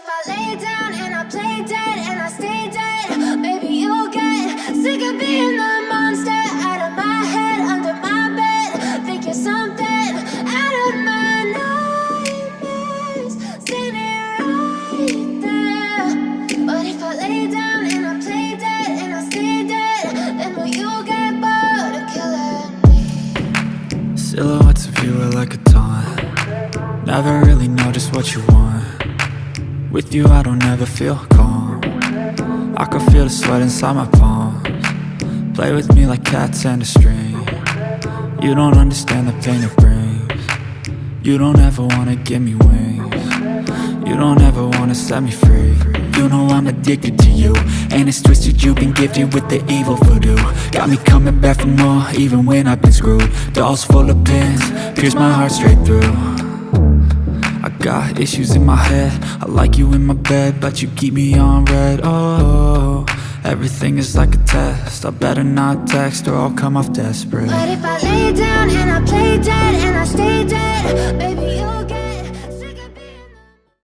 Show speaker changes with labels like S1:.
S1: if I lay down and I play dead and I stay dead? Maybe you'll get sick of being the monster out of my head, under my bed. Think you're something out of my nightmares, standing right there. But if I lay down and I play dead and I stay dead, then will you get bored of killing me?
S2: Silhouettes of you are like a taunt. Never really know just what you want. With you I don't ever feel calm. I can feel the sweat inside my palms. Play with me like cats and a string. You don't understand the pain it brings. You don't ever wanna give me wings. You don't ever wanna set me free. You know I'm addicted to you, and it's twisted, you've been gifted with the evil voodoo. Got me coming back for more, even when I've been screwed. Dolls full of pins, pierce my heart straight through. I got issues in my head, I like you in my bed, but you keep me on red. Oh, everything is like a test. I better not text or I'll come off desperate.
S1: But if I lay down and I play dead and I